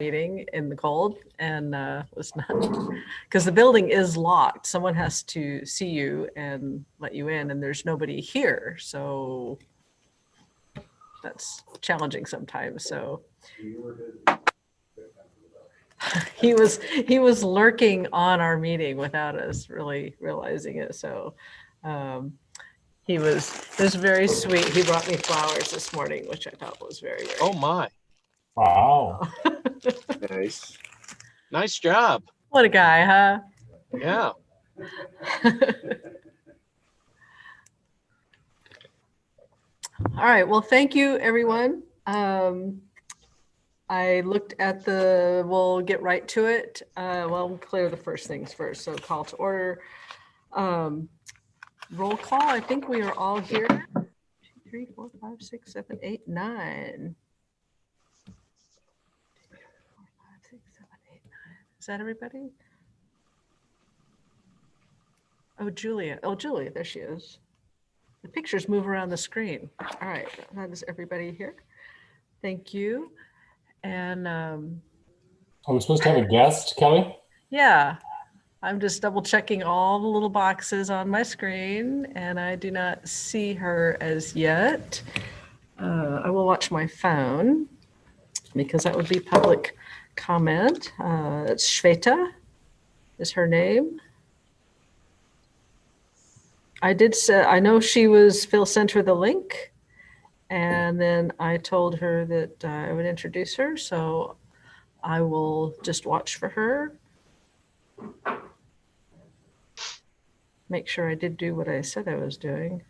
meeting in the cold, and was not, because the building is locked. Someone has to see you and let you in, and there's nobody here. So that's challenging sometimes. So he was lurking on our meeting without us really realizing it. So it was very sweet. He brought me flowers this morning, which I thought was very, very Oh my. Wow. Nice. Nice job. What a guy, huh? Yeah. All right. Well, thank you, everyone. I looked at we'll get right to it. We'll clear the first things first. So call to order. Roll call. I think we are all here. 2, 3, 4, 5, 6, 7, 8, 9. 4, 5, 6, 7, 8, 9. Is that everybody? Oh, Julia. Oh, Julia. There she is. The pictures move around the screen. All right. That is everybody here. Thank you. And Are we supposed to have a guest, Kelly? yeah, I'm just double checking all the little boxes on my screen, and I do not see her as yet. I will watch my phone because that would be public comment. It's Shweta is her name. I did say, I know Phil sent her the link, and then I told her that I would introduce her. So I will just watch for her. Make sure I did do what I said I was doing.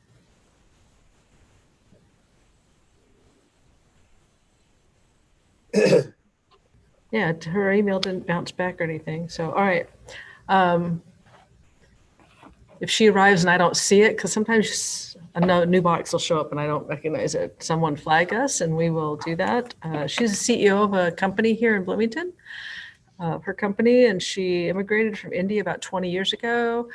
Yeah, her email didn't bounce back or anything. So, all right. If she arrives and I don't see it, because sometimes a new box will show up and I don't recognize it, someone flag us and we will do that. She's a CEO of a company here in Bloomington, her company, and she immigrated from India about 20 years ago.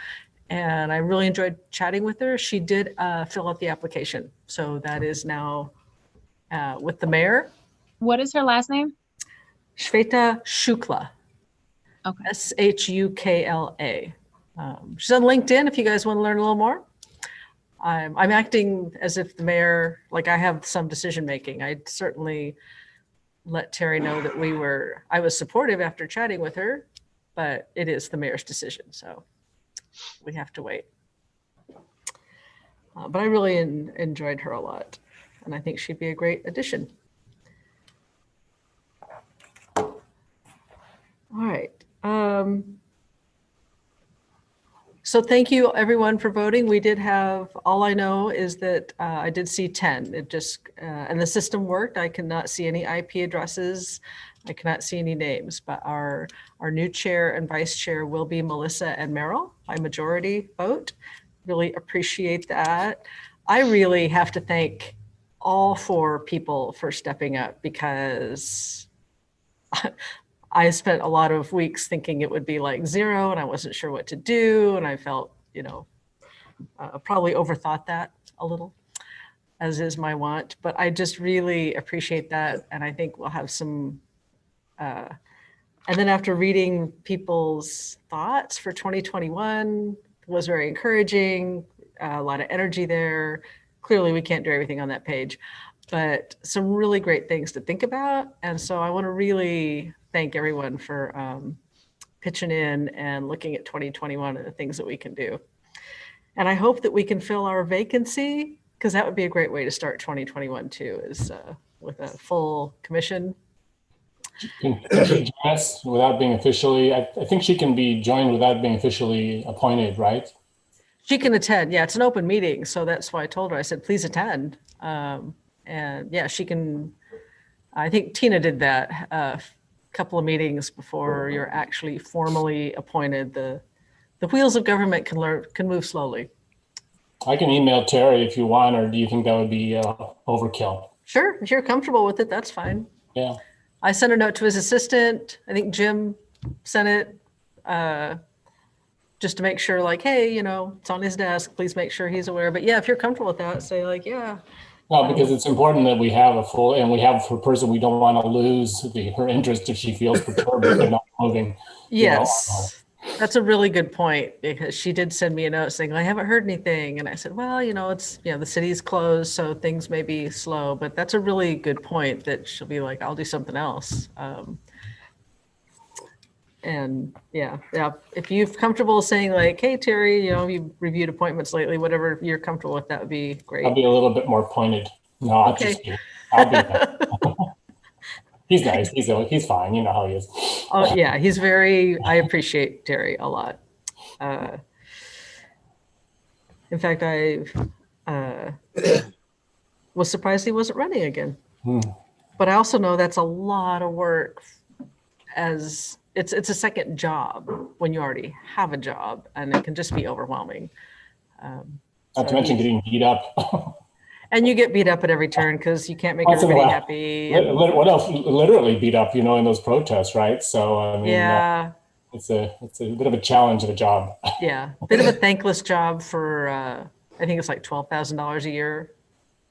And I really enjoyed chatting with her. She did fill out the application. So that is now with the mayor. What is her last name? Shweta Shukla. Okay. Shukla. She's on LinkedIn if you guys want to learn a little more. I'm acting as if the mayor, like I have some decision making. I certainly let Terry know that I was supportive after chatting with her, but it is the mayor's decision. So we have to wait. But I really enjoyed her a lot, and I think she'd be a great addition. All right. So thank you everyone for voting. We did have, all I know is that I did see 10. It just, and the system worked. I cannot see any IP addresses. I cannot see any names, but our new chair and vice chair will be Melissa and Merrill by majority vote. Really appreciate that. I really have to thank all 4 people for stepping up, because I spent a lot of weeks thinking it would be like 0 and I wasn't sure what to do. And I felt, probably overthought that a little, as is my want, but I just really appreciate that. And I think we'll have some, and then after reading people's thoughts for 2021 was very encouraging, a lot of energy there. Clearly we can't do everything on that page, but some really great things to think about. And so I want to really thank everyone for pitching in and looking at 2021 and the things that we can do. And I hope that we can fill our vacancy, because that would be a great way to start 2021 too, is with a full commission. Can she join us without being officially, I think she can be joined without being officially appointed, right? She can attend. Yeah, it's an open meeting. So that's why I told her, I said, please attend. And yeah, she can, I think Tina did that couple of meetings before you're actually formally appointed. The wheels of government can move slowly. I can email Terry if you want, or do you think that would be overkill? Sure, if you're comfortable with it, that's fine. Yeah. I sent a note to his assistant. I think Jim sent it just to make sure, like, hey, it's on his desk. Please make sure he's aware. But yeah, if you're comfortable with that, say like, yeah, Well, because it's important that we have a full, and we have a person, we don't want to lose her interest if she feels perturbed if they're not moving. Yes, that's a really good point, because she did send me a note saying, I haven't heard anything. And I said, well, it's, the city's closed, so things may be slow, but that's a really good point that she'll be like, I'll do something else. And yeah, if you're comfortable saying like, hey, Terry, you've reviewed appointments lately, whatever you're comfortable with, that would be great. I'll be a little bit more pointed. No, I'll Okay. just kidding. I'll be nice. He's nice. He's fine. You know how he is. Oh yeah, I appreciate Terry a lot. In fact, I was surprised he wasn't running again. But I also know that's a lot of work, as it's a second job when you already have a job, and it can just be overwhelming. Not to mention getting beat up. And you get beat up at every turn because you can't make everybody happy. What else? Literally beat up, in those protests, right? So I mean, yeah, it's a bit of a challenge of a job. Yeah, bit of a thankless job for I think it's like $12,000 a year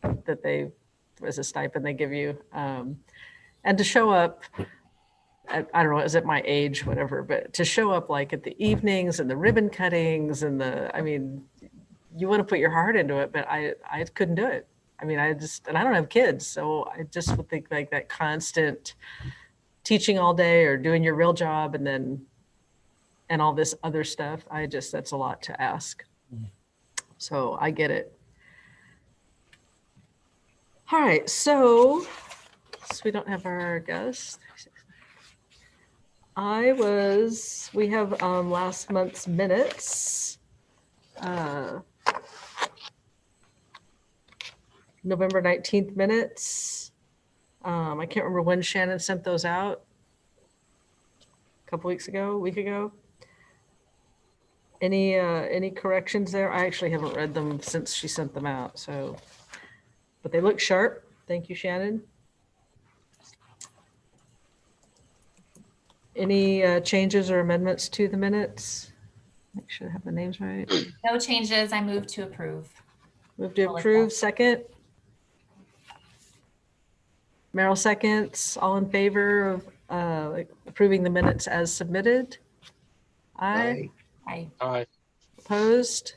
that they, as a stipend they give you, and to show up. I don't know, is it my age, whatever, but to show up like at the evenings and the ribbon cuttings and you want to put your heart into it, but I couldn't do it. And I don't have kids, so I just would think like that constant teaching all day or doing your real job and all this other stuff. That's a lot to ask. So I get it. All right, so we don't have our guest. We have last month's minutes. November 19th minutes. I can't remember when Shannon sent those out. A week ago. Any corrections there? I actually haven't read them since she sent them out, but they look sharp. Thank you, Shannon. Any changes or amendments to the minutes? Make sure I have the names right. No changes. I move to approve. Move to approve, second. Meryl seconds. All in favor of approving the minutes as submitted? Aye. Aye. Aye. Opposed?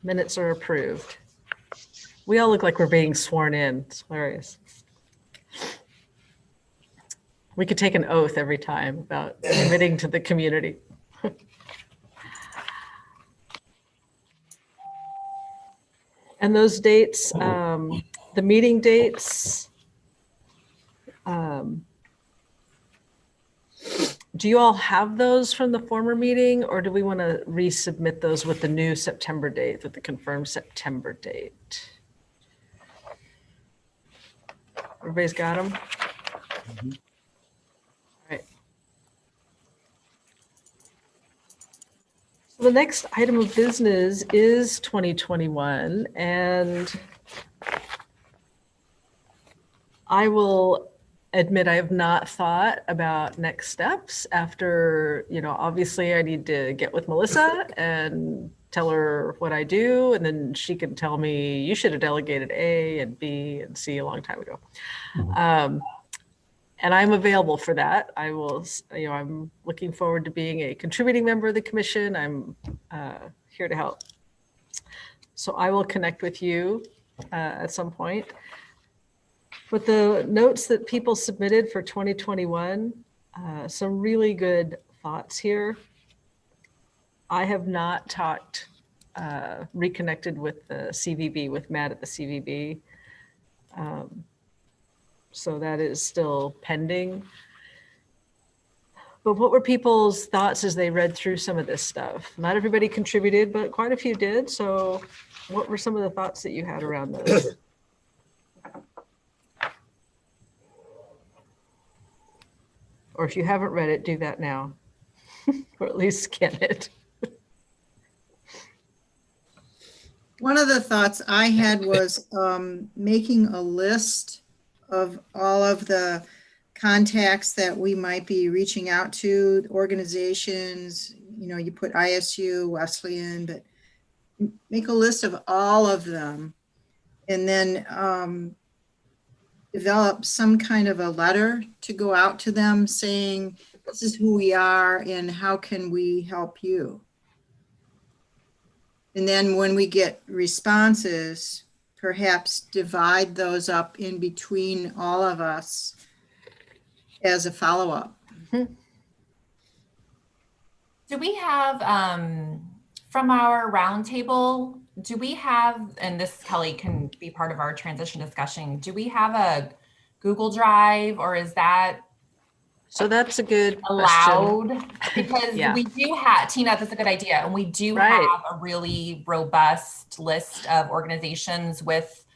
Minutes are approved. We all look like we're being sworn in. It's hilarious. We could take an oath every time about committing to the community. And those dates, the meeting dates, do you all have those from the former meeting, or do we want to resubmit those with the new September date, with the confirmed September date? Everybody's got them? Mhm. All right. So the next item of business is 2021, and I will admit I have not thought about next steps after, obviously I need to get with Melissa and tell her what I do, and then she can tell me, you should have delegated A and B and C a long time ago. And I'm available for that. I will, I'm looking forward to being a contributing member of the commission. I'm here to help. So I will connect with you at some point. But the notes that people submitted for 2021, some really good thoughts here. I have not reconnected with the CVB, with Matt at the CVB. So that is still pending. But what were people's thoughts as they read through some of this stuff? Not everybody contributed, but quite a few did. So what were some of the thoughts that you had around those? Or if you haven't read it, do that now, or at least scan it. One of the thoughts I had was making a list of all of the contacts that we might be reaching out to, organizations, you put ISU, Wesleyan, but make a list of all of them and then develop some kind of a letter to go out to them saying, this is who we are and how can we help you? And then when we get responses, perhaps divide those up in between all of us as a follow-up. Do we have, from our roundtable, do we have, and this Kelly can be part of our transition discussion, do we have a Google Drive or is that So that's a good question. allowed? Because Yeah. we do have, Tina, that's a good idea. And we do Right. have a really robust list of organizations with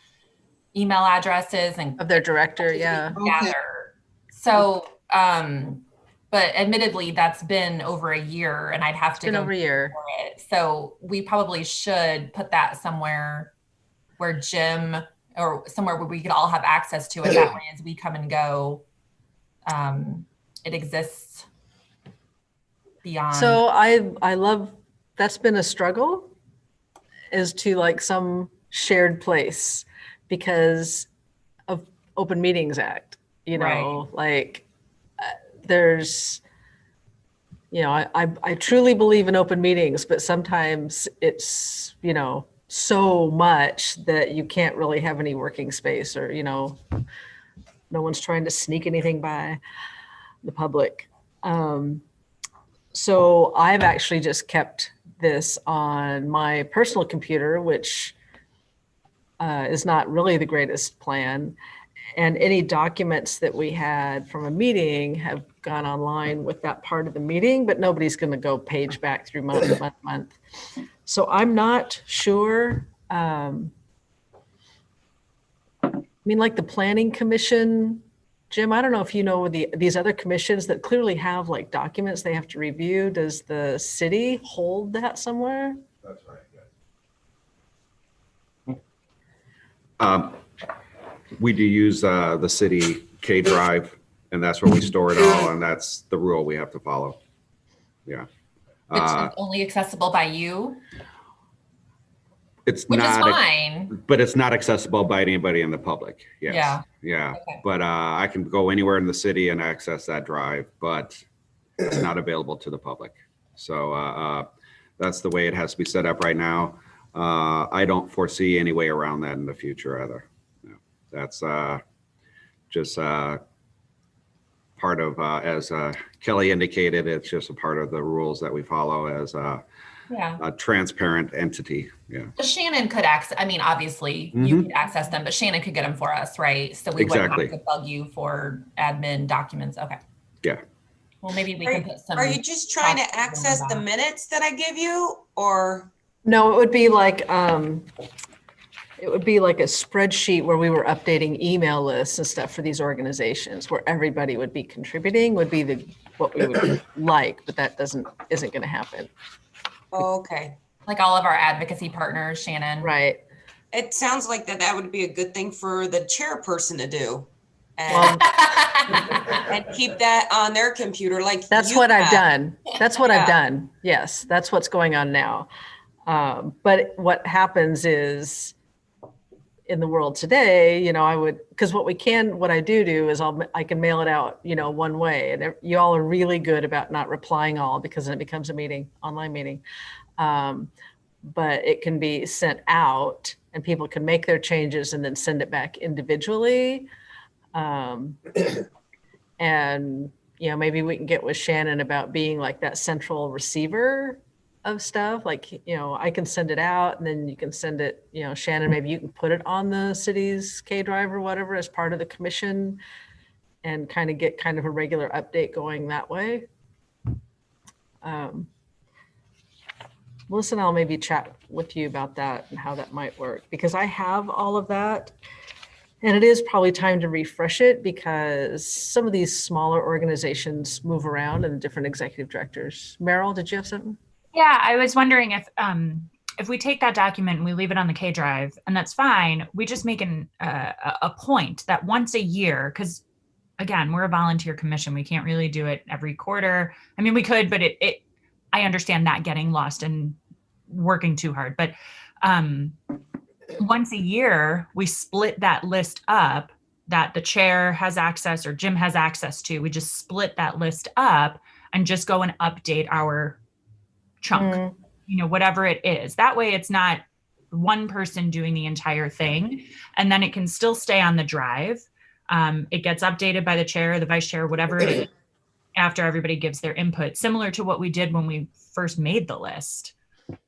email addresses and Of their director, yeah. gather. So, but admittedly, that's been over a year and I'd have to Been go over a year. for it. So we probably should put that somewhere where Jim or somewhere where we could all have access to it. That way, as we come and go, it exists beyond. So I love, that's been a struggle, is to like some shared place because of Open Meetings Act, you know, like there's, you know, I truly believe in open meetings, but sometimes it's, you know, so much that you can't really have any working space or, you know, no one's trying to sneak anything by the public. So I've actually just kept this on my personal computer, which is not really the greatest plan. And any documents that we had from a meeting have gone online with that part of the meeting, but nobody's going to go page back through month. So I'm not sure. I mean, like the Planning Commission, Jim, I don't know if you know these other commissions that clearly have like documents they have to review. Does the city hold that somewhere? That's right. We do use the city K drive, and that's where we store it all, and that's the rule we have to follow. Yeah. Which is only accessible by you, It's which is not, fine. but it's not accessible by anybody in the public. Yes. Yeah. Yeah. Okay. But I can go anywhere in the city and access that drive, but it's not available to the public. So that's the way it has to be set up right now. I don't foresee any way around that in the future either. No. That's just part of, as Kelly indicated, it's just a part of the rules that we follow as a transparent entity. Yeah. But Shannon could access, I mean, obviously you could access them, but Shannon could get them for us, right? So we wouldn't have to bug you for admin documents. Okay. Yeah. Well, maybe we can put some. Are you just trying to access the minutes that I give you, or? No, it would be like a spreadsheet where we were updating email lists and stuff for these organizations where everybody would be contributing would be what we would like, but that isn't going to happen. Oh, okay. Like all of our advocacy partners, Shannon. Right. It sounds like that would be a good thing for the chairperson to do. And, and keep that on their computer like that's you what have. I've done. That's what I've done. Yes, that's what's going on now. But what happens is in the world today, you know, because what I do is I can mail it out, you know, one way, and you all are really good about not replying all because then it becomes a online meeting. But it can be sent out and people can make their changes and then send it back individually. And, you know, maybe we can get with Shannon about being like that central receiver of stuff. Like, you know, I can send it out and then you can send it, you know, Shannon, maybe you can put it on the city's K drive or whatever as part of the commission and kind of get kind of a regular update going that way. Melissa and I'll maybe chat with you about that and how that might work, because I have all of that. And it is probably time to refresh it because some of these smaller organizations move around and different executive directors. Meryl, did you have something? Yeah, I was wondering if we take that document and we leave it on the K drive, and that's fine, we just make a point that once a year, because again, we're a volunteer commission, we can't really do it every quarter. I mean, we could, but I understand not getting lost and working too hard. But once a year, we split that list up that the chair has access or Jim has access to. We just split that list up and just go and update our chunk, whatever it is. That way it's not one person doing the entire thing, and then it can still stay on the drive. It gets updated by the chair, the vice chair, whatever it is, after everybody gives their input, similar to what we did when we first made the list.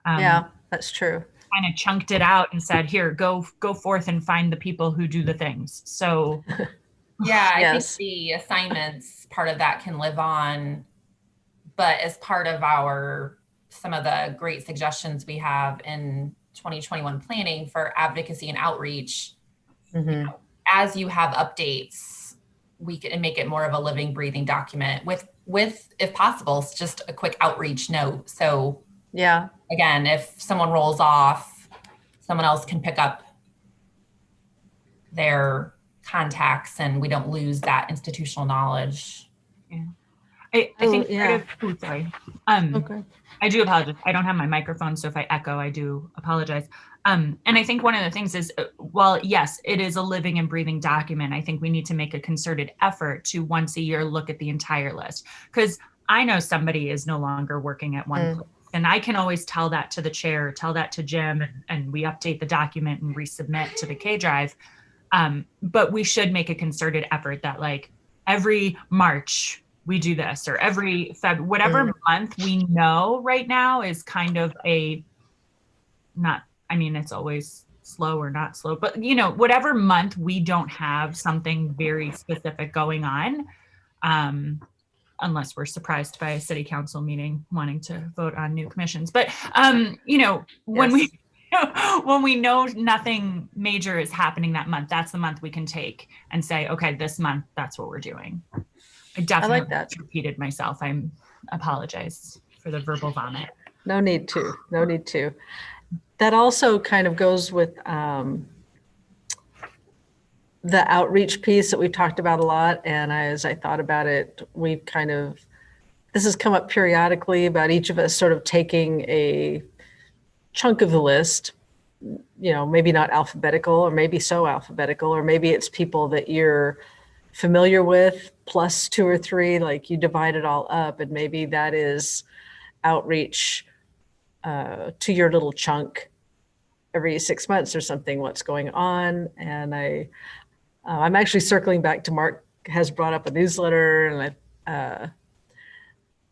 Yeah, that's true. Kind of chunked it out and said, here, go forth and find the people who do the things. So yeah, I Yes. think the assignments part of that can live on, but as part of some of the great suggestions we have in 2021 planning for advocacy and outreach, as you have updates, we can make it more of a living, breathing document with, if possible, just a quick outreach note. So Yeah. again, if someone rolls off, someone else can pick up their contacts and we don't lose that institutional knowledge. I think yeah. sorry. Okay. I do apologize. I don't have my microphone, so if I echo, I do apologize. And I think one of the things is, well, yes, it is a living and breathing document. I think we need to make a concerted effort to once a year look at the entire list, because I know somebody is no longer working at one place. And I can always tell that to the chair, tell that to Jim, and we update the document and resubmit to the K drive. But we should make a concerted effort that like every March we do this, or every whatever month we know right now is kind of it's always slow or not slow, but whatever month we don't have something very specific going on, unless we're surprised by a city council meeting wanting to vote on new commissions. But when we know nothing major is happening that month, that's the month we can take and say, okay, this month, that's what we're doing. I definitely like that. repeated myself. I apologize for the verbal vomit. No need to. No need to. That also kind of goes with the outreach piece that we've talked about a lot. And as I thought about it, this has come up periodically about each of us sort of taking a chunk of the list, maybe not alphabetical, or maybe so alphabetical, or maybe it's people that you're familiar with plus 2 or 3, like you divide it all up, and maybe that is outreach to your little chunk every 6 months or something, what's going on. And I'm actually circling back to Mark has brought up a newsletter, and I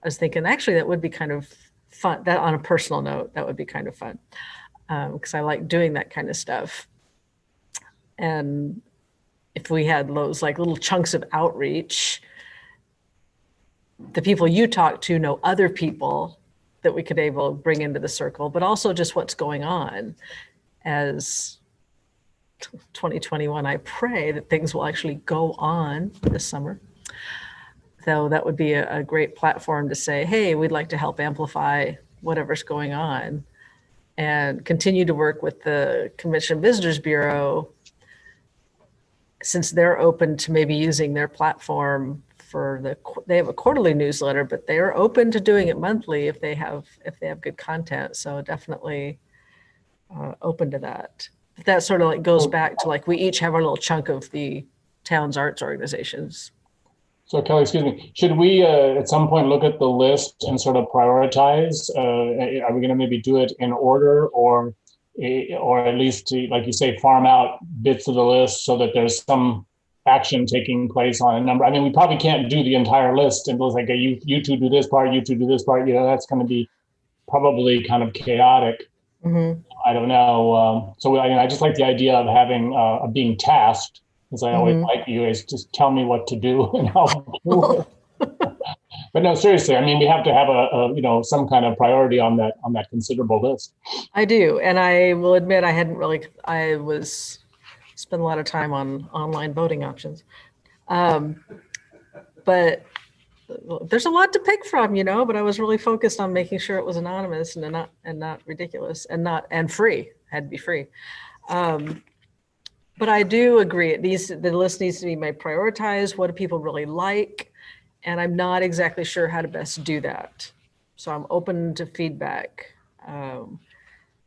was thinking actually that would be kind of fun, that on a personal note, that would be kind of fun, because I like doing that kind of stuff. And if we had those like little chunks of outreach, the people you talk to know other people that we could bring into the circle, but also just what's going on as 2021. I pray that things will actually go on this summer. So that would be a great platform to say, hey, we'd like to help amplify whatever's going on, and continue to work with the Commission Visitors Bureau, since they're open to maybe using their platform they have a quarterly newsletter, but they're open to doing it monthly if they have good content. So definitely open to that. That sort of like goes back to like we each have our little chunk of the town's arts organizations. So Kelly, excuse me, should we at some point look at the list and sort of prioritize? Are we going to maybe do it in order, or at least, like you say, farm out bits of the list so that there's some action taking place on a number? I mean, we probably can't do the entire list and it was like, you two do this part, you two do this part. That's going to be probably kind of chaotic. I don't know. So I just like the idea of having being tasked, as I always like you guys, just tell me what to do and I'll do it. But no, seriously, I mean, we have to have some kind of priority on that considerable list. I do, and I will admit I spent a lot of time on online voting options, but there's a lot to pick from, but I was really focused on making sure it was anonymous and not ridiculous and free. Had to be free. But I do agree. The list needs to be made prioritized. What do people really like? And I'm not exactly sure how to best do that. So I'm open to feedback.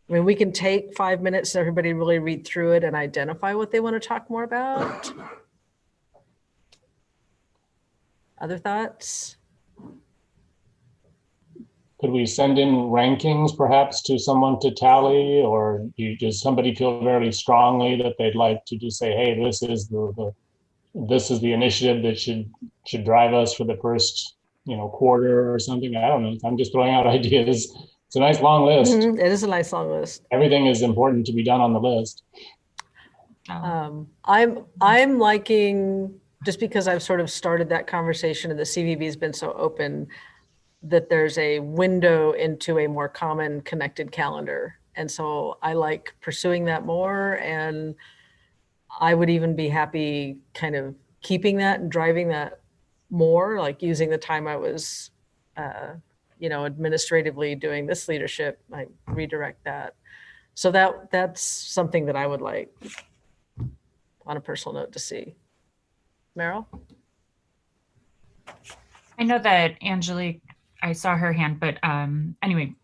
I mean, we can take 5 minutes, so everybody really read through it and identify what they want to talk more about. Other thoughts? Could we send in rankings perhaps to someone to tally, or does somebody feel very strongly that they'd like to just say, hey, this is the initiative that should drive us for the first, quarter or something? I don't know. I'm just throwing out ideas. It's a nice long list. It is a nice long list. Everything is important to be done on the list. I'm liking, just because I've sort of started that conversation and the CVB has been so open, that there's a window into a more common connected calendar. And so I like pursuing that more, and I would even be happy kind of keeping that and driving that more, like using the time I was, administratively doing this leadership, like redirect that. So that's something that I would like on a personal note to see. Meryl? I know that Angelique, I saw her hand, but anyway,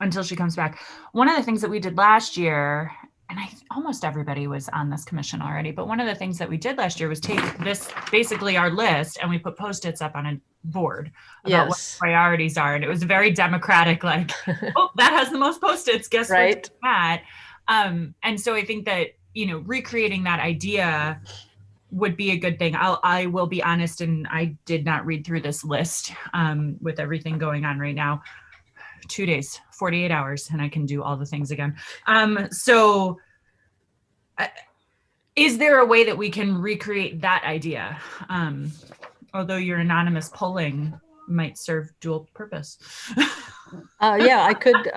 until she comes back, one of the things that we did last year, and almost everybody was on this commission already, but one of the things that we did last year was take this, basically our list, and we put Post-its up on a board about what the priorities are. And it was very democratic, like, oh, that has the most Post-its, guess right. What's that? And so I think that, recreating that idea would be a good thing. I will be honest, and I did not read through this list with everything going on right now. 2 days, 48 hours, and I can do all the things again. So is there a way that we can recreate that idea? Although your anonymous polling might serve dual purpose. Yeah, I could.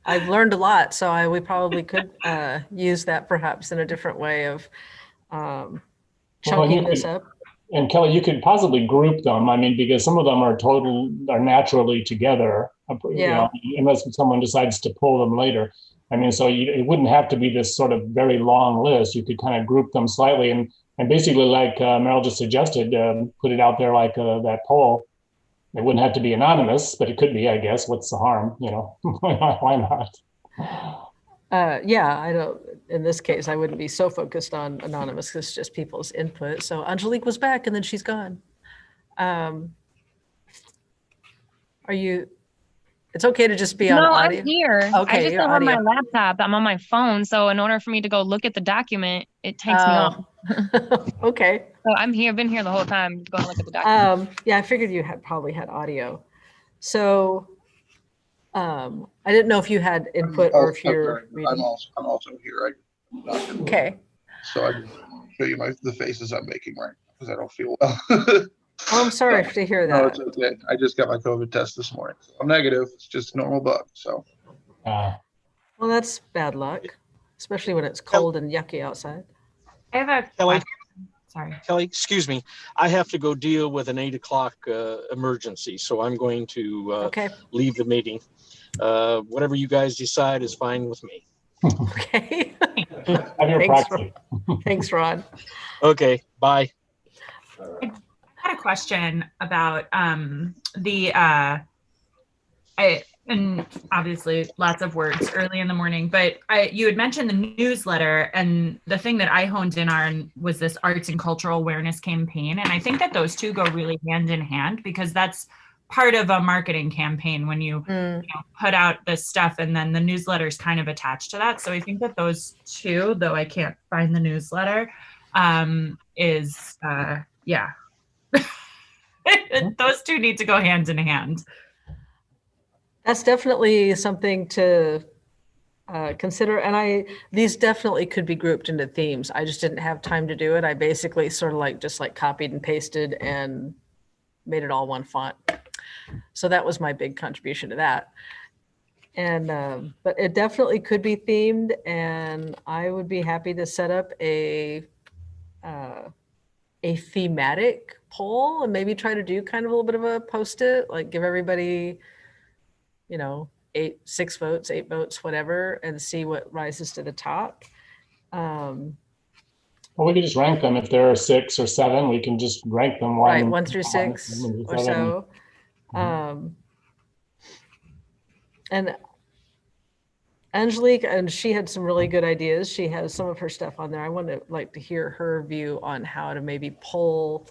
I've learned a lot, so we probably could use that perhaps in a different way of chunking this up. And Kelly, you could possibly group them. I mean, because some of them are naturally together, unless someone decides to pull them later. I mean, so it wouldn't have to be this sort of very long list. You could kind of group them slightly and basically, like Meryl just suggested, put it out there like that poll. It wouldn't have to be anonymous, but it could be, I guess. What's the harm? Why not? Yeah, I don't, in this case, I wouldn't be so focused on anonymous because it's just people's input. So Angelique was back and then she's gone. It's okay to just be on audio? I'm here. Okay, I just don't have my laptop. I'm on my phone. So in order for me to go look at the document, it takes me off. Okay. So I'm here. I've been here the whole time going to look at the document. Yeah, I figured you probably had audio. So I didn't know if you had input or if you're reading. I'm also here. Okay. So I can show you the faces I'm making right now because I don't feel well. Oh, I'm sorry to hear that. No, it's okay. I just got my COVID test this morning. So I'm negative. It's just a normal bug. So. Well, that's bad luck, especially when it's cold and yucky outside. I have a Kelly. Sorry. Kelly, excuse me. I have to go deal with an 8 o'clock emergency, so I'm going to leave the meeting. Whatever you guys decide is fine with me. Okay. Thanks, Ron. Okay, bye. I had a question about and obviously lots of words early in the morning, but you had mentioned the newsletter, and the thing that I honed in on was this arts and cultural awareness campaign. And I think that those two go really hand in hand, because that's part of a marketing campaign when you, put out this stuff, and then the newsletter is kind of attached to that. So I think that those two, though I can't find the newsletter, those two need to go hand in hand. That's definitely something to consider. And these definitely could be grouped into themes. I just didn't have time to do it. I basically sort of just copied and pasted and made it all one font. So that was my big contribution to that. And, but it definitely could be themed, and I would be happy to set up a thematic poll and maybe try to do kind of a little bit of a post-it, like give everybody, 6 votes, 8 votes, whatever, and see what rises to the top. Well, we could just rank them. If there are 6 or 7, we can just rank them 1 through 6 or so. And Angelique, and she had some really good ideas. She has some of her stuff on there. I want to like to hear her view on how to maybe pull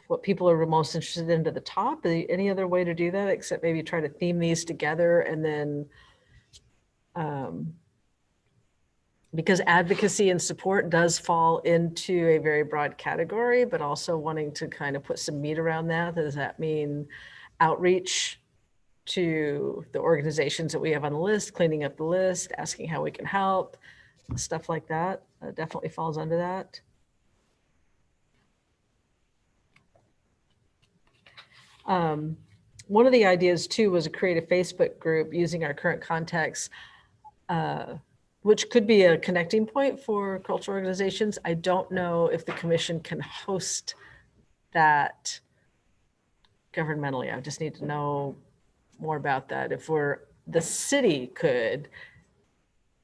what people are most interested in to the top. Any other way to do that except maybe try to theme these together, and then because advocacy and support does fall into a very broad category, but also wanting to kind of put some meat around that. Does that mean outreach to the organizations that we have on the list, cleaning up the list, asking how we can help, stuff like that? Definitely falls under that. One of the ideas too was to create a Facebook group using our current contacts, which could be a connecting point for cultural organizations. I don't know if the commission can host that governmentally. I just need to know more about that. If the city could,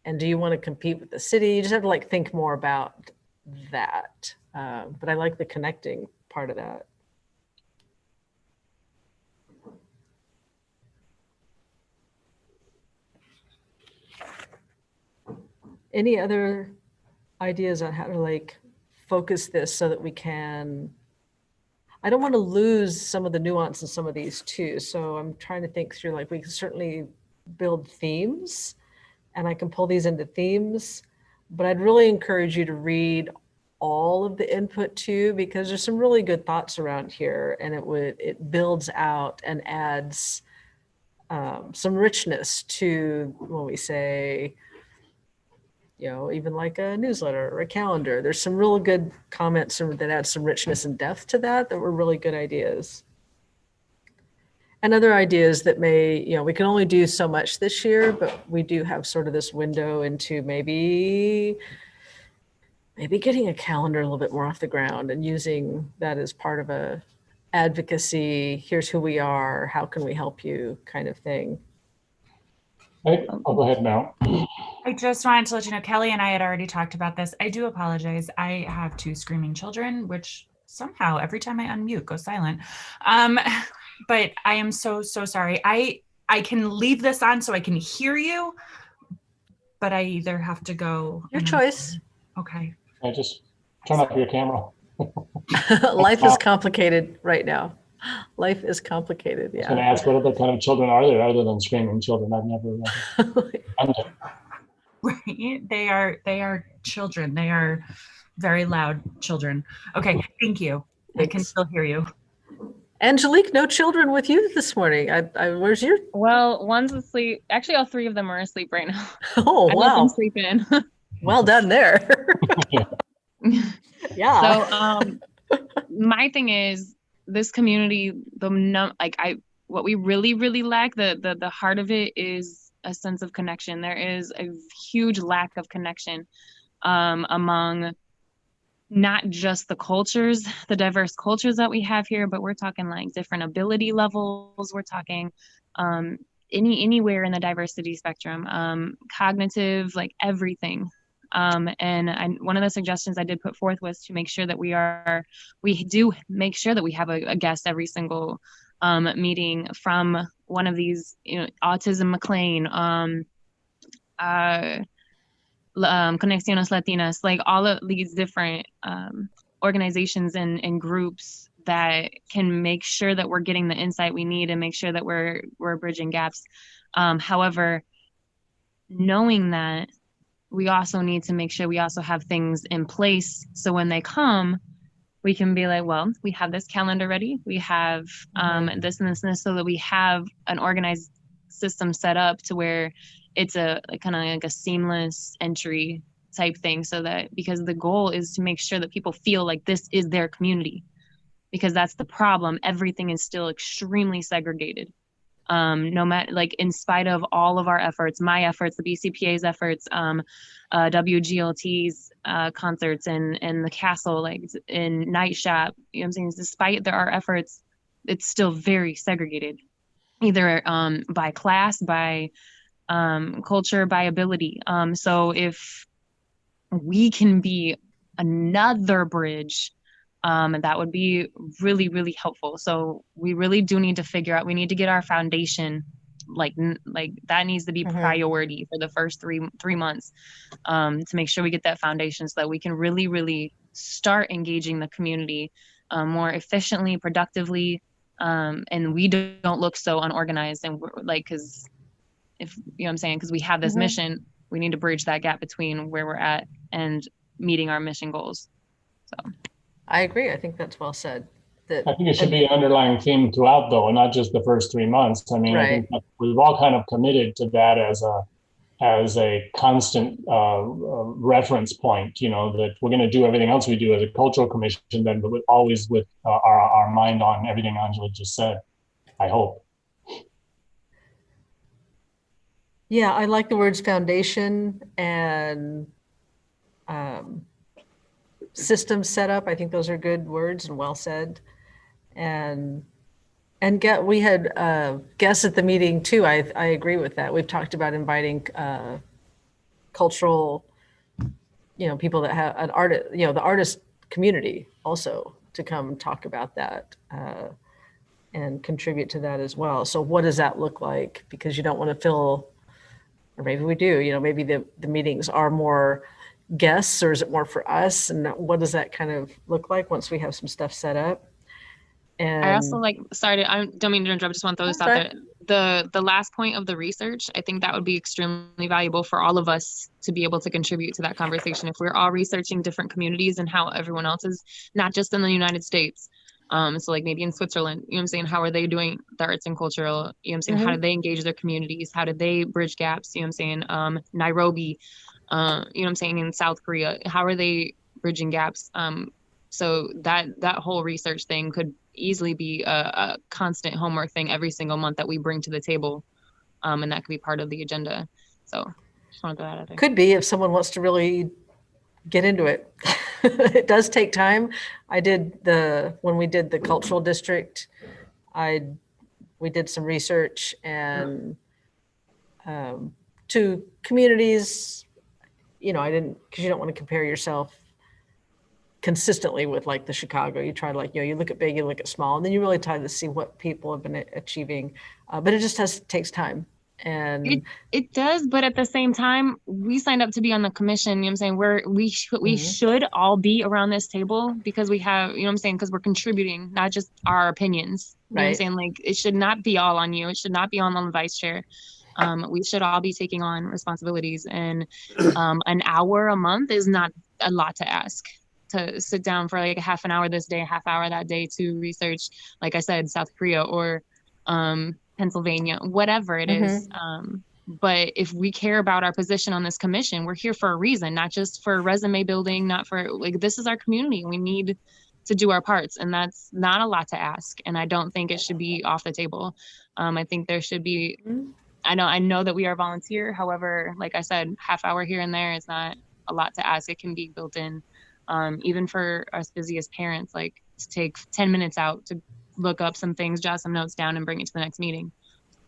and do you want to compete with the city? You just have to like think more about that. But I like the connecting part of that. Any other ideas on how to like focus this so that we can, I don't want to lose some of the nuance in some of these too. So I'm trying to think through, like, we can certainly build themes and I can pull these into themes, but I'd really encourage you to read all of the input too, because there's some really good thoughts around here, and it builds out and adds some richness to when we say, you know, even like a newsletter or a calendar. There's some real good comments that add some richness and depth to that were really good ideas. And other ideas that may, you know, we can only do so much this year, but we do have sort of this window into maybe getting a calendar a little bit more off the ground and using that as part of a advocacy, here's who we are, how can we help you kind of thing. I'll go ahead now. I just wanted to let you know, Kelly and I had already talked about this. I do apologize. I have 2 screaming children, which somehow every time I unmute goes silent. But I am so sorry. I can leave this on so I can hear you, but I either have to go. Your choice. Okay. I just turn off your camera. Life is complicated right now. Life is complicated. Yeah. I was going to ask, what other kind of children are there other than screaming children? I've never. Right. They are children. They are very loud children. Okay. Thank you. Thanks. I can still hear you. Angelique, no children with you this morning. Where's your? Well, one's asleep. Actually, all 3 of them are asleep right now. Oh, wow. I let them sleep in. Well done there. Yeah. So, my thing is, this community, what we really lack, the heart of it is a sense of connection. There is a huge lack of connection among not just the cultures, the diverse cultures that we have here, but we're talking like different ability levels. We're talking anywhere in the diversity spectrum, cognitive, like everything. And one of the suggestions I did put forth was to make sure that we do make sure that we have a guest every single meeting from one of these, you know, Autism McLean, Conexiones Latinas, like all of these different organizations and groups that can make sure that we're getting the insight we need and make sure that we're bridging gaps. However, knowing that, we also need to make sure we also have things in place so when they come, we can be like, well, we have this calendar ready, we have this and this and this, so that we have an organized system set up to where it's a kind of like a seamless entry type thing, so that, because the goal is to make sure that people feel like this is their community, because that's the problem. Everything is still extremely segregated. No matter, like, in spite of all of our efforts, my efforts, the BCPA's efforts, WGLT's concerts and the castle, like in Night Shop, you know what I'm saying? Despite our efforts, it's still very segregated, either by class, by culture, by ability. So if we can be another bridge, that would be really helpful. So we really do need to figure out, we need to get our foundation like that needs to be priority for the first three months, to make sure we get that foundation so that we can really start engaging the community more efficiently, productively, and we don't look so unorganized. And we're like, because if you know what I'm saying, because we have this mission, we need to bridge that gap between where we're at and meeting our mission goals. So I agree. I think that's well said. I think it should be an underlying theme throughout, though, and not just the first 3 months. I mean, I think that we've all kind of committed to that as a constant reference point, you know, that we're going to do everything else we do as a cultural commission, then, but always with our mind on everything Angela just said, I hope. Yeah, I like the words foundation and system setup. I think those are good words and well said. And we had guests at the meeting too. I agree with that. We've talked about inviting cultural, you know, people that have an art, you know, the artist community also to come talk about that and contribute to that as well. So what does that look like? Because you don't want to fill, or maybe we do, you know, maybe the meetings are more guests, or is it more for us? And what does that kind of look like once we have some stuff set up? And I also sorry, I don't mean to interrupt, just want to throw this out there. The last point of the research, I think that would be extremely valuable for all of us to be able to contribute to that conversation. If we're all researching different communities and how everyone else is, not just in the United States. So like maybe in Switzerland, you know what I'm saying? How are they doing the arts and cultural, you know what I'm saying? How do they engage their communities? How do they bridge gaps? You know what I'm saying? Nairobi, you know what I'm saying? In South Korea, how are they bridging gaps? So that whole research thing could easily be a constant homework thing every single month that we bring to the table. And that could be part of the agenda. So just wanted to throw that out there. Could be if someone wants to really get into it. It does take time. When we did the cultural district, we did some research and to communities, you know, because you don't want to compare yourself consistently with like the Chicago. You try to like, you know, you look at big, you look at small, and then you really try to see what people have been achieving. But it just takes time. And it does, but at the same time, we signed up to be on the commission. You know what I'm saying? We should all be around this table because we have, you know what I'm saying? Because we're contributing, not just our opinions. You know what I'm saying? Like it should not be all on you. It should not be all on the vice chair. We should all be taking on responsibilities, and an hour a month is not a lot to ask. To sit down for like a half an hour this day, a half hour that day to research, like I said, South Korea or Pennsylvania, whatever it is. But if we care about our position on this commission, we're here for a reason, not just for resume building, not for like, this is our community. We need to do our parts, and that's not a lot to ask. And I don't think it should be off the table. I think there should be, I know that we are volunteer. However, like I said, half hour here and there is not a lot to ask. It can be built in. Even for us busy as parents, like to take 10 minutes out to look up some things, jot some notes down, and bring it to the next meeting.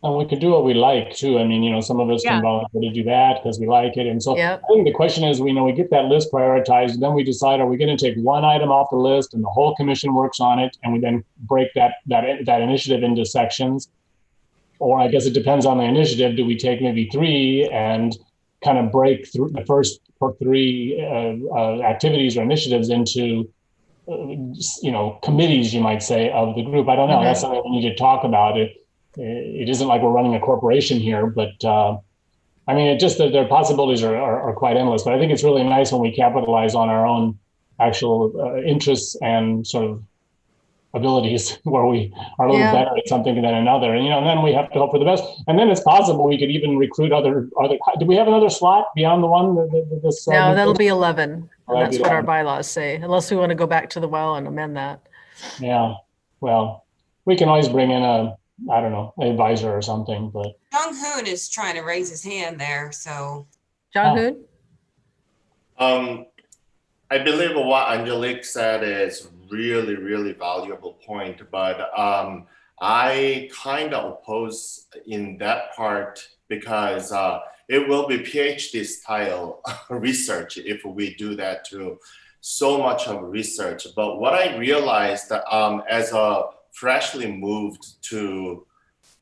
And we could do what we like too. I mean, you know, some of us can volunteer to do that because we like it. And so I think the question is, we get that list prioritized, then we decide, are we going to take one item off the list and the whole commission works on it, and we then break that initiative into sections? Or I guess it depends on the initiative. Do we take maybe 3 and kind of break through the first 3 activities or initiatives into, committees, you might say, of the group? I don't know. That's something we need to talk about. It isn't like we're running a corporation here, but I mean, it just that their possibilities are quite endless. But I think it's really nice when we capitalize on our own actual interests and sort of abilities where we are a little better at something than another, and then we have to hope for the best. And then it's possible we could even recruit other. Do we have another slot beyond the one? No, that'll be 11. That's what our bylaws say, unless we want to go back to the well and amend that. Yeah, well, we can always bring in an advisor or something. But Jung Hoon is trying to raise his hand there, so. Jung Hoon? I believe what Angelique said is really, really valuable point, but I kind of oppose in that part because it will be PhD style research if we do that too. So much of research. But what I realized as a freshly moved to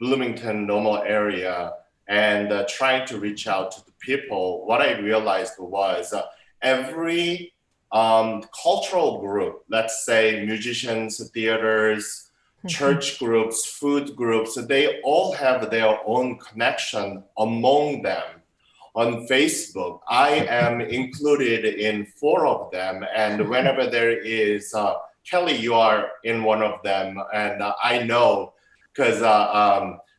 Bloomington Normal area and trying to reach out to the people, what I realized was every cultural group, let's say musicians, theaters, church groups, food groups, they all have their own connection among them. On Facebook, I am included in 4 of them, and whenever there is, Kelly, you are in one of them, and I know because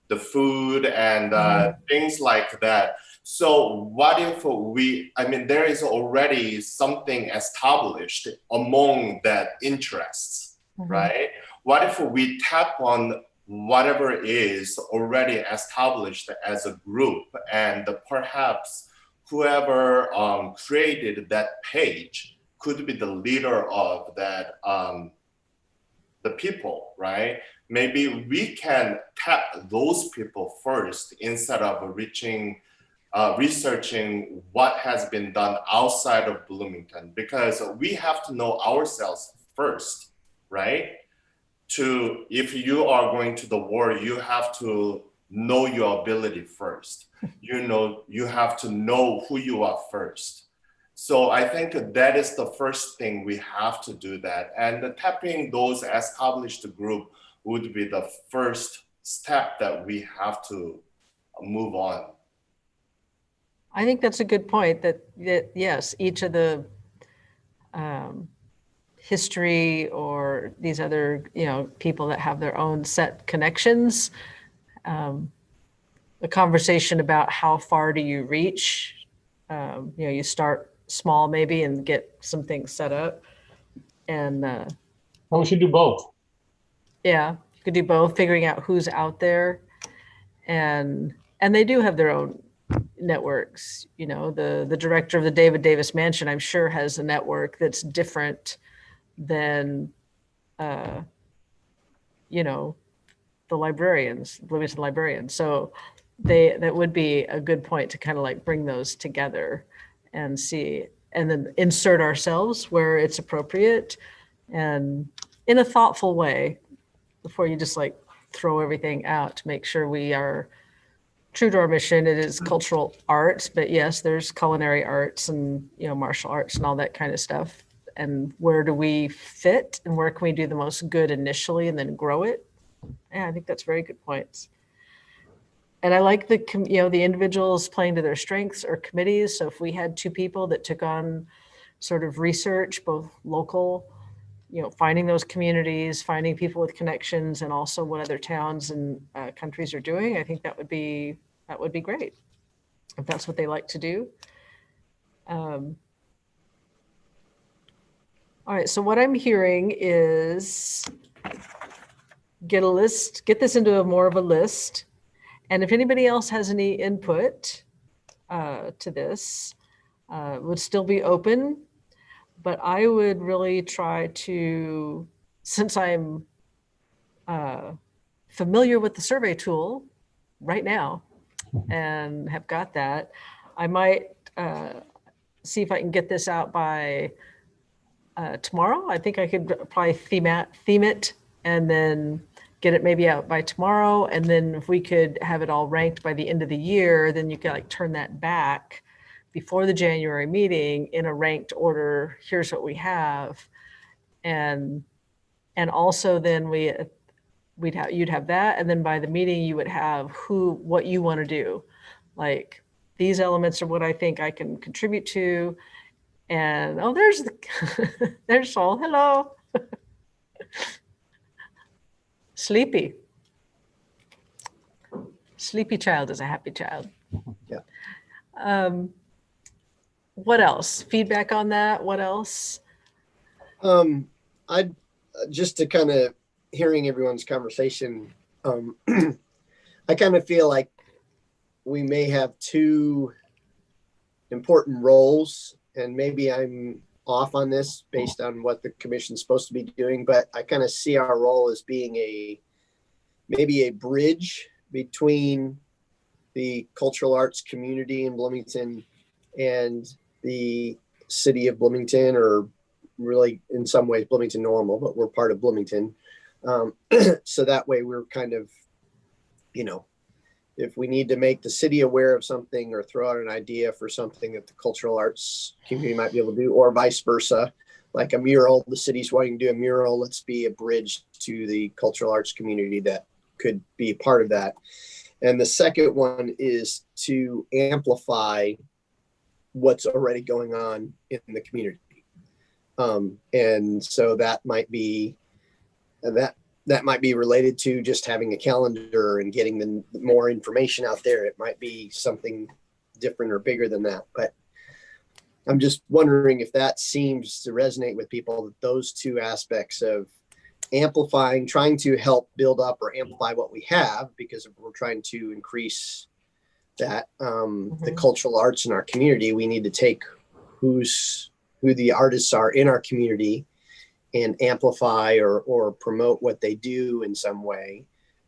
the food and things like that. So what if there is already something established among that interests, right? What if we tap on whatever is already established as a group, and perhaps whoever created that page could be the leader of that, the people, right? Maybe we can tap those people first instead of researching what has been done outside of Bloomington, because we have to know ourselves first, right? If you are going to the war, you have to know your ability first. You have to know who you are first. So I think that is the first thing we have to do that. And tapping those established group would be the first step that we have to move on. I think that's a good point, that yes, each of the history or these other, people that have their own set connections, the conversation about how far do you reach, you start small maybe and get some things set up. And well, we should do both. Yeah, you could do both, figuring out who's out there. And they do have their own networks. The director of the David Davis Mansion, I'm sure, has a network that's different than, the librarians, Bloomington librarians. So that would be a good point to kind of like bring those together and see, and then insert ourselves where it's appropriate and in a thoughtful way before you just like throw everything out, to make sure we are true to our mission. It is cultural arts, but yes, there's culinary arts and, martial arts and all that kind of stuff. And where do we fit, and where can we do the most good initially and then grow it? Yeah, I think that's very good points. And I like the individuals playing to their strengths or committees. So if we had 2 people that took on sort of research, both local, finding those communities, finding people with connections, and also what other towns and countries are doing, I think that would be great if that's what they like to do. All right, so what I'm hearing is get a list, get this into more of a list. And if anybody else has any input to this, would still be open. But I would really try to, since I'm familiar with the survey tool right now and have got that, I might see if I can get this out by tomorrow. I think I could probably theme it and then get it maybe out by tomorrow. And then if we could have it all ranked by the end of the year, then you can like turn that back before the January meeting in a ranked order. Here's what we have. And also then you'd have that. And then by the meeting you would have what you want to do. Like, these elements are what I think I can contribute to. And there's Saul. Hello. Sleepy child is a happy child. Yeah. What else? Feedback on that? What else? I just to kind of hearing everyone's conversation, I kind of feel like we may have 2 important roles, and maybe I'm off on this based on what the commission's supposed to be doing, but I kind of see our role as being maybe a bridge between the cultural arts community in Bloomington and the city of Bloomington, or really in some ways Bloomington Normal, but we're part of Bloomington. So that way we're kind of you know, if we need to make the city aware of something or throw out an idea for something that the cultural arts community might be able to do, or vice versa, like a mural, the city's wanting to do a mural, let's be a bridge to the cultural arts community that could be part of that. And the second one is to amplify what's already going on in the community. And so that might be related to just having a calendar and getting the more information out there. It might be something different or bigger than that, but I'm just wondering if that seems to resonate with people, that those two aspects of amplifying, trying to help build up or amplify what we have, because we're trying to increase that, the cultural arts in our community, we need to take who the artists are in our community and amplify or promote what they do in some way.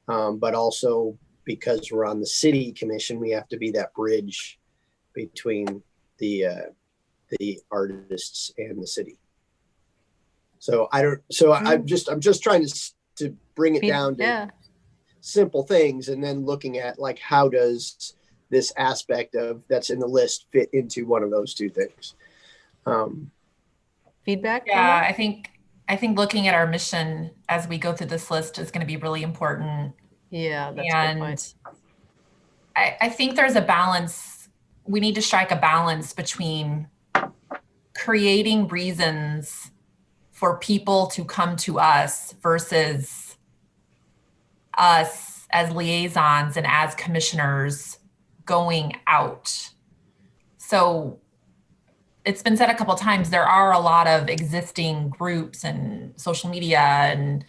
But also, because we're on the city commission, we have to be that bridge between the artists and the city. So I'm just trying to bring it down to simple things, and then looking at like, how does this aspect of that's in the list fit into one of those two things? Feedback? Yeah, I think looking at our mission as we go through this list is going to be really important. Yeah, that's a good point. I think there's a balance. We need to strike a balance between creating reasons for people to come to us versus us as liaisons and as commissioners going out. So it's been said a couple of times, there are a lot of existing groups and social media, and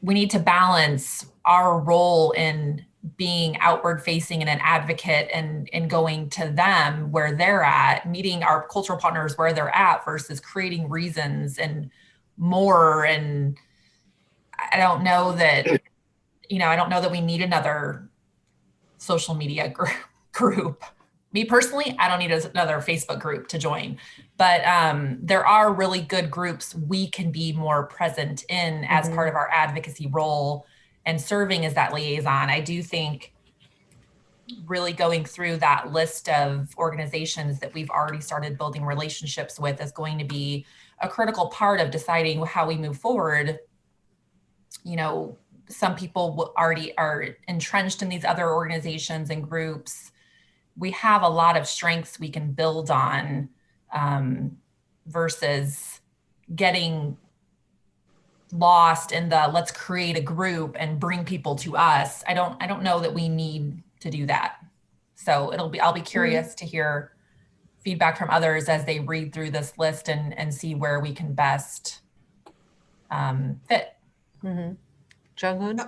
we need to balance our role in being outward facing and an advocate and going to them where they're at, meeting our cultural partners where they're at versus creating reasons and more. And I don't know that, I don't know that we need another social media group. Me personally, I don't need another Facebook group to join, but there are really good groups we can be more present in as part of our advocacy role and serving as that liaison. I do think really going through that list of organizations that we've already started building relationships with is going to be a critical part of deciding how we move forward. Some people already are entrenched in these other organizations and groups. We have a lot of strengths we can build on versus getting lost in the let's create a group and bring people to us. I don't know that we need to do that. So I'll be curious to hear feedback from others as they read through this list and see where we can best fit. Jung-hoon?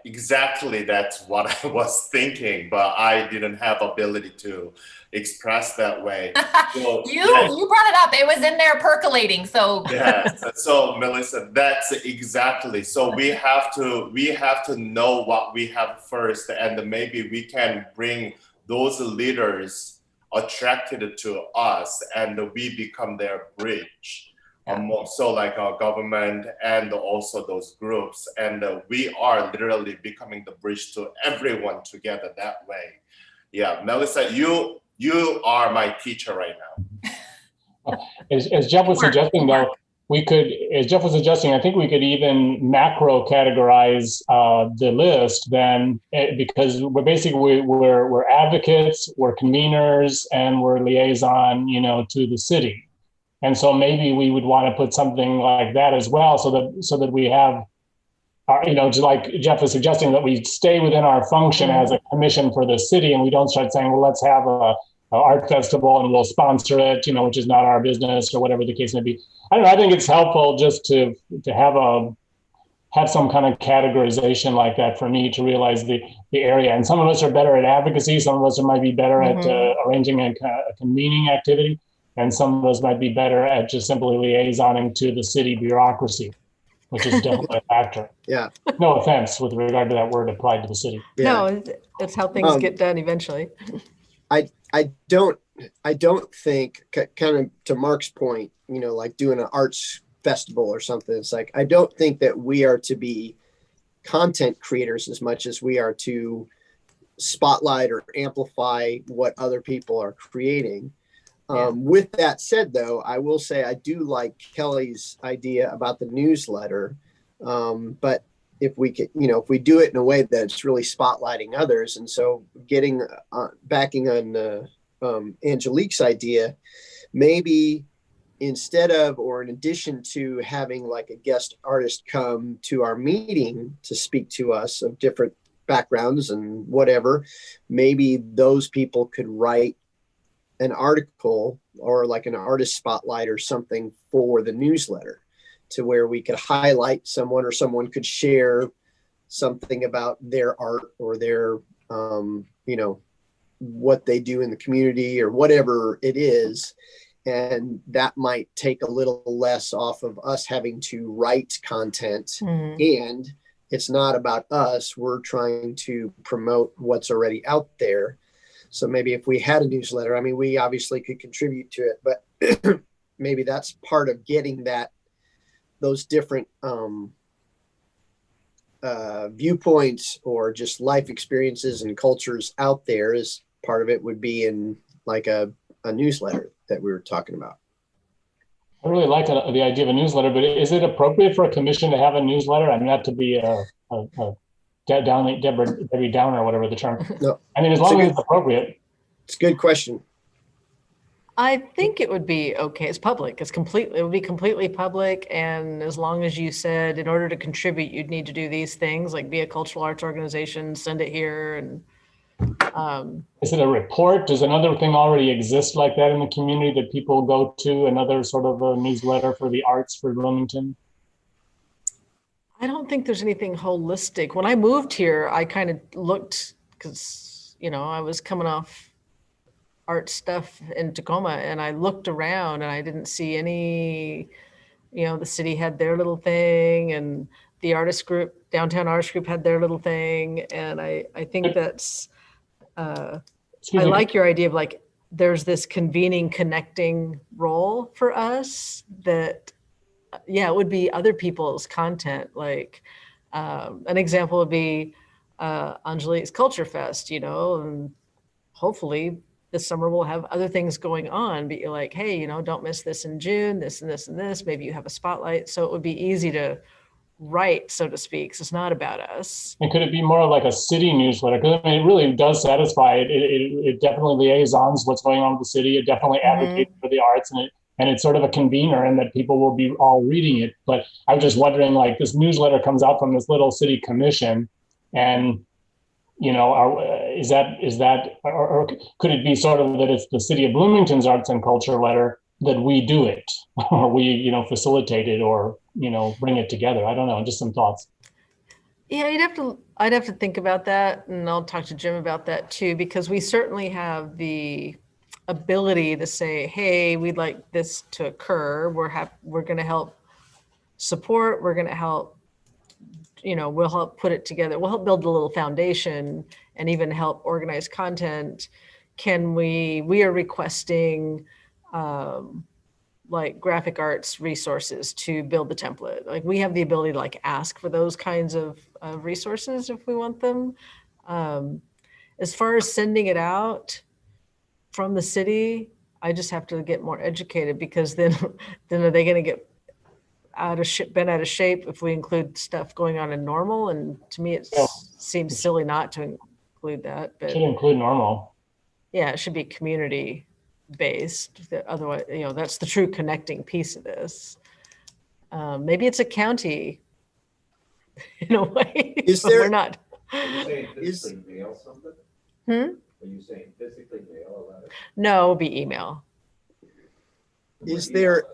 Exactly, that's what I was thinking, but I didn't have ability to express that way. So, you brought it up. It was in there percolating. So yes. So Melissa, that's exactly. So we have to know what we have first, and maybe we can bring those leaders attracted to us, and we become their bridge. So like our government and also those groups, and we are literally becoming the bridge to everyone together that way. Yeah, Melissa, you are my teacher right now. As Jeff was suggesting, though, I think we could even macro categorize the list then, because we're advocates, we're conveners, and we're liaison, to the city. And so maybe we would want to put something like that as well, so that we have, just like Jeff was suggesting, that we stay within our function as a commission for the city, and we don't start saying, well, let's have a art festival and we'll sponsor it, which is not our business, or whatever the case may be. I don't know. I think it's helpful just to have some kind of categorization like that for me to realize the area. And some of us are better at advocacy. Some of us might be better at arranging a convening activity. And some of us might be better at just simply liaisoning to the city bureaucracy, which is definitely a factor. Yeah. No offense with regard to that word applied to the city. Yeah. No, it's how things get done eventually. I don't think, kind of to Mark's point, like doing an arts festival or something. It's like, I don't think that we are to be content creators as much as we are to spotlight or amplify what other people are creating. With that said, though, I will say I do like Kelly's idea about the newsletter. But if we could, if we do it in a way that it's really spotlighting others, and so getting backing on Angelique's idea, maybe instead of, or in addition to having like a guest artist come to our meeting to speak to us of different backgrounds and whatever, maybe those people could write an article or like an artist spotlight or something for the newsletter, to where we could highlight someone, or someone could share something about their art or their, what they do in the community or whatever it is. And that might take a little less off of us having to write content. And it's not about us. We're trying to promote what's already out there. So maybe if we had a newsletter, I mean, we obviously could contribute to it, but maybe that's part of getting those different viewpoints or just life experiences and cultures out there. Is part of it would be in like a newsletter that we were talking about. I really like the idea of a newsletter, but is it appropriate for a commission to have a newsletter? I mean, not to be a Debbie Downer or whatever the term. No, I mean, as long as it's appropriate. It's a good question. I think it would be okay. It's public. It would be completely public. And as long as you said, in order to contribute, you'd need to do these things, like be a cultural arts organization, send it here. And is it a report? Does another thing already exist like that in the community that people go to? Another sort of a newsletter for the arts for Bloomington? I don't think there's anything holistic. When I moved here, I kind of looked, because, I was coming off art stuff in Tacoma, and I looked around and I didn't see any, the city had their little thing, and the artist group, Downtown Artist Group, had their little thing. And I think that's, I like your idea of like, there's this convening, connecting role for us that, it would be other people's content. Like an example would be Angelique's Culture Fest, and hopefully this summer we'll have other things going on, but you're like, hey, don't miss this in June, this and this and this, maybe you have a spotlight. So it would be easy to write, so to speak. So it's not about us. And could it be more like a city newsletter? Because I mean, it really does satisfy it. It definitely liaisons what's going on with the city. It definitely advocates for the arts, and it's sort of a convener, and that people will be all reading it. But I was just wondering, like, this newsletter comes out from this little city commission, and is that, or could it be sort of that it's the city of Bloomington's arts and culture letter that we do it, or we facilitate it, or bring it together? I don't know. Just some thoughts. Yeah, I'd have to think about that, and I'll talk to Jim about that too, because we certainly have the ability to say, hey, we'd like this to occur. We're going to help support. We're going to help, we'll help put it together. We'll help build a little foundation and even help organize content. We are requesting like graphic arts resources to build the template. Like we have the ability to like ask for those kinds of resources if we want them. As far as sending it out from the city, I just have to get more educated, because then are they going to get bent out of shape if we include stuff going on in normal? And to me, it seems silly not to include that. But should include normal. Yeah, it should be community based. Otherwise, that's the true connecting piece of this. Maybe it's a county in a way. We're not. Are you saying physically mail something? Are you saying physically mail a letter? No, it'll be email. Is there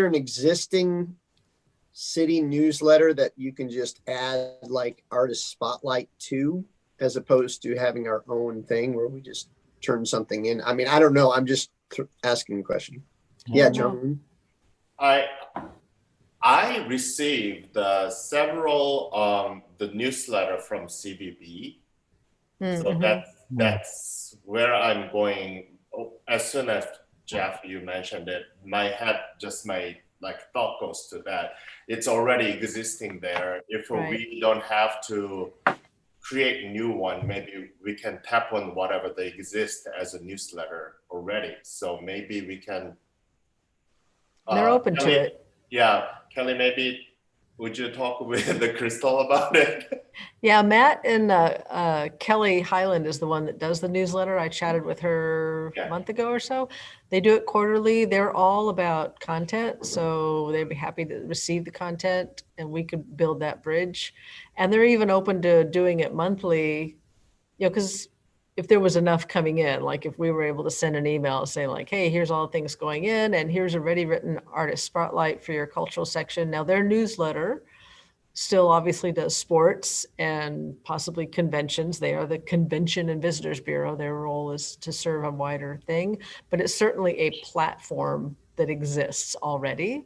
an existing city newsletter that you can just add like artist spotlight to, as opposed to having our own thing where we just turn something in? I mean, I don't know. I'm just asking a question. Yeah, John. I received several the newsletter from CBB. So that's where I'm going. As soon as Jeff, you mentioned it, my like thought goes to that. It's already existing there. If Right. we don't have to create a new one, maybe we can tap on whatever they exist as a newsletter already. So maybe we can. They're open Kelly, to it. Yeah, Kelly, maybe would you talk with the Crystal about it? Yeah, Matt and Kelly Highland is the one that does the newsletter. I chatted with her a month ago or so. They do it quarterly. They're all about content, so they'd be happy to receive the content and we could build that bridge. And they're even open to doing it monthly, you know, because if there was enough coming in, like if we were able to send an email saying like, hey, here's all the things going in and here's a ready written artist spotlight for your cultural section. Now their newsletter still obviously does sports and possibly conventions. They are the Convention and Visitors Bureau. Their role is to serve a wider thing, but it's certainly a platform that exists already.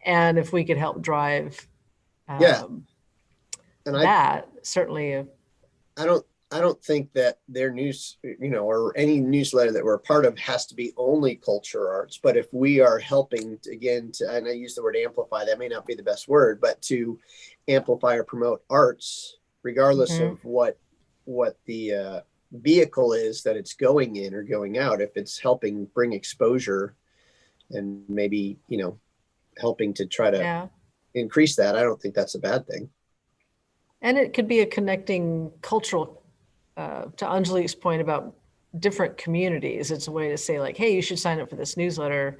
And if we could help drive and that, certainly. I don't think that their news, you know, or any newsletter that we're a part of has to be only culture arts. But if we are helping to, again, and I use the word amplify, that may not be the best word, but to amplify or promote arts, regardless of what the vehicle is that it's going in or going out, if it's helping bring exposure and maybe, you know, helping to try to increase that, I don't think that's a bad thing. And it could be a connecting cultural, to Angelique's point about different communities. It's a way to say like, hey, you should sign up for this newsletter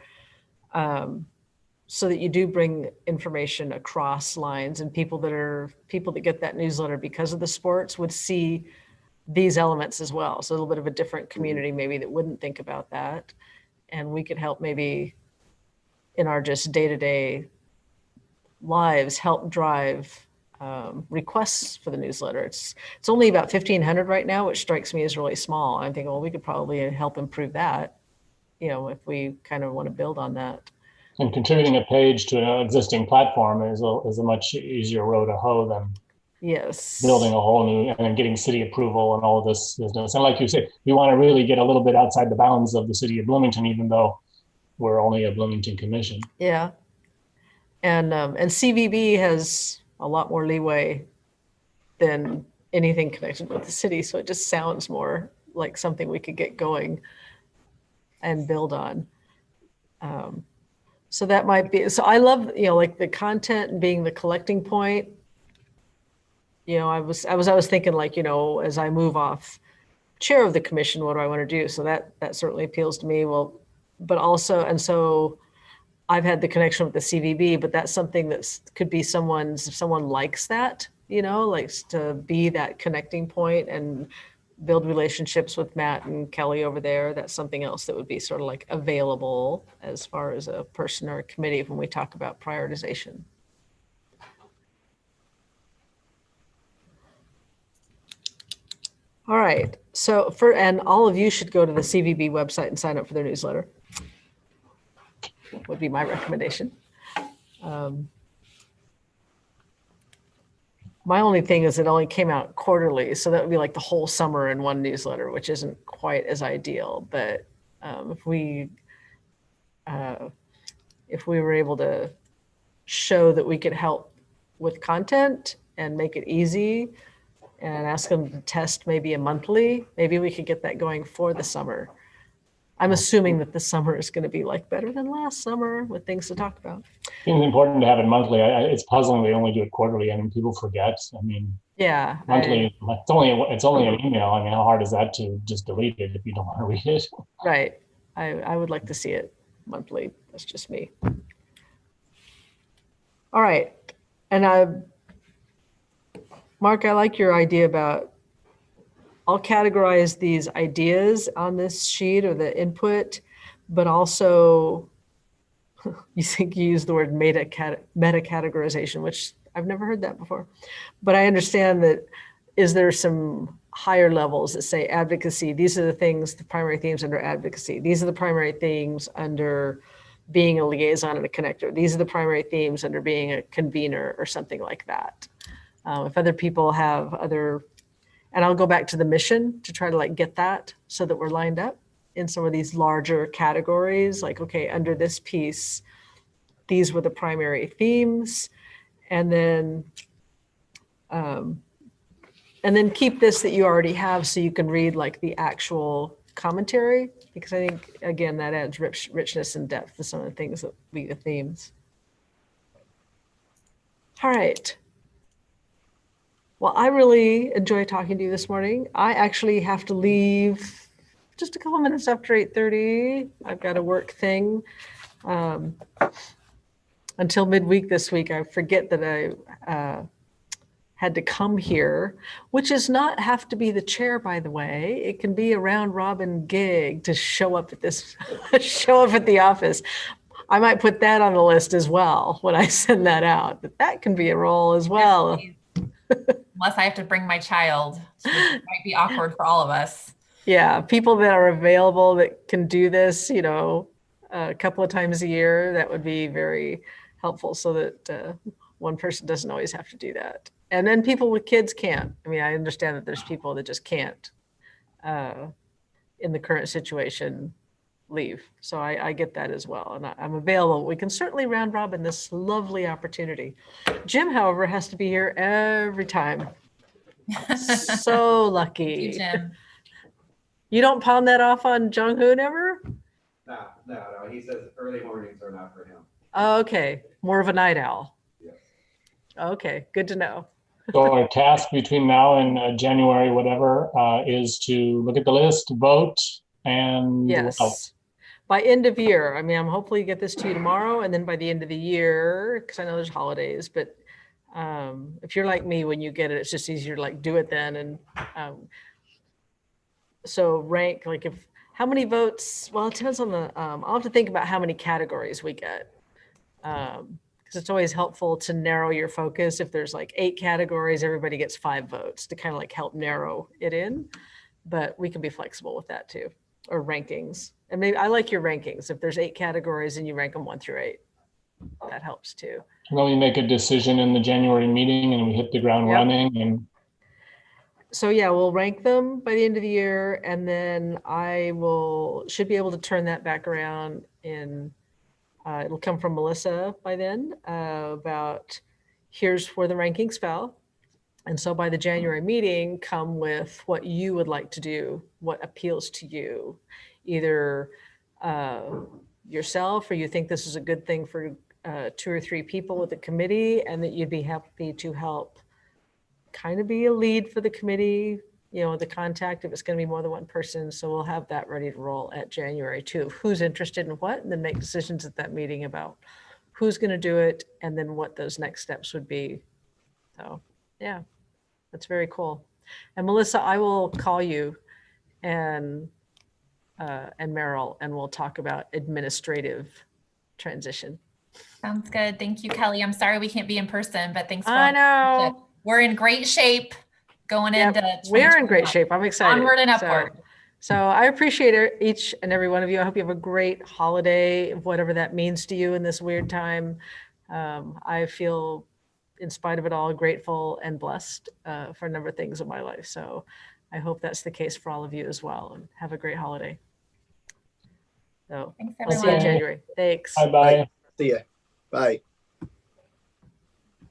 so that you do bring information across lines, and people that get that newsletter because of the sports would see these elements as well. So a little bit of a different community maybe that wouldn't think about that. And we could help maybe in our just day-to-day lives, help drive requests for the newsletter. It's only about 1,500 right now, which strikes me as really small. I'm thinking, well, we could probably help improve that, you know, if we kind of want to build on that. And contributing a page to an existing platform is a much easier row to hoe than building a whole new and then getting city approval and all of this business. And like you said, we want to really get a little bit outside the bounds of the city of Bloomington, even though we're only a Bloomington commission. Yeah. And CVB has a lot more leeway than anything connected with the city. So it just sounds more like something we could get going and build on. So that might be, so I love, you know, like the content being the collecting point. You know, I was thinking like, you know, as I move off chair of the commission, what do I want to do? So that certainly appeals to me. Well, but also, and so I've had the connection with the CVB, but that's something that could be if someone likes that, you know, likes to be that connecting point and build relationships with Matt and Kelly over there. That's something else that would be sort of like available as far as a person or a committee when we talk about prioritization. All right, so and all of you should go to the CVB website and sign up for their newsletter. Would be my recommendation. My only thing is it only came out quarterly, so that would be like the whole summer in one newsletter, which isn't quite as ideal. But if we were able to show that we could help with content and make it easy and ask them to test maybe a monthly, maybe we could get that going for the summer. I'm assuming that the summer is going to be like better than last summer with things to talk about. It's important to have it monthly. It's puzzling they only do it quarterly. I mean, people forget. I mean, monthly. It's only an email. I mean, how hard is that to just delete it if you don't want to read it? Right. I would like to see it monthly. That's just me. All right. And Mark, I like your idea about, I'll categorize these ideas on this sheet or the input, but also you think you use the word meta categorization, which I've never heard that before. But I understand that, is there some higher levels that say advocacy? These are the things, the primary themes under advocacy. These are the primary themes under being a liaison and a connector. These are the primary themes under being a convener or something like that. If other people have other, and I'll go back to the mission to try to like get that so that we're lined up in some of these larger categories. Like, okay, under this piece, these were the primary themes, and then keep this that you already have so you can read like the actual commentary, because I think, again, that adds richness and depth to some of the things that be the themes. All right. Well, I really enjoyed talking to you this morning. I actually have to leave just a couple minutes after 8:30. I've got a work thing until midweek this week. I forget that I had to come here, which does not have to be the chair, by the way. It can be a round robin gig to show up at this, show up at the office. I might put that on the list as well when I send that out. But that can be a role as well. Unless I have to bring my child, which might be awkward for all of us. Yeah, people that are available that can do this, you know, a couple of times a year, that would be very helpful, so that one person doesn't always have to do that. And then people with kids can't. I mean, I understand that there's people that just can't, in the current situation, leave. So I get that as well. And I'm available. We can certainly round robin this lovely opportunity. Jim, however, has to be here every time. So lucky. Thank you, Jim. You don't pawn that off on Jung-hoon ever? No. He says early mornings are not for him. Oh, okay. More of a night owl. Yes. Okay, good to know. So our task between now and January, whatever, is to look at the list, vote, and yes. Well, by end of year. I mean, I'm hopefully get this to you tomorrow, and then by the end of the year, because I know there's holidays, but if you're like me, when you get it, it's just easier to like do it then. And so rank, like how many votes? Well, it depends on the, I'll have to think about how many categories we get. Because it's always helpful to narrow your focus. If there's like 8 categories, everybody gets 5 votes to kind of like help narrow it in. But we can be flexible with that too, or rankings. And maybe I like your rankings. If there's 8 categories and you rank them 1 through 8, that helps too. And then we make a decision in the January meeting and we hit the ground running. And so yeah, we'll rank them by the end of the year, and then I should be able to turn that back around in, it'll come from Melissa by then, about here's where the rankings fell. And so by the January meeting, come with what you would like to do, what appeals to you, either yourself, or you think this is a good thing for 2 or 3 people with the committee, and that you'd be happy to help kind of be a lead for the committee, you know, the contact if it's going to be more than one person. So we'll have that ready to roll at January too. Who's interested in what, and then make decisions at that meeting about who's going to do it, and then what those next steps would be. So yeah, that's very cool. And Melissa, I will call you and Meryl, and we'll talk about administrative transition. Sounds good. Thank you, Kelly. I'm sorry we can't be in person, but thanks for I know. We're in great shape going into we're in great shape. I'm excited. Onward and upward. So I appreciate each and every one of you. I hope you have a great holiday, whatever that means to you in this weird time. I feel, in spite of it all, grateful and blessed for a number of things in my life. So I hope that's the case for all of you as well. And have a great holiday. So thanks, I'll see you in January. Thanks. Bye-bye. See ya. Bye.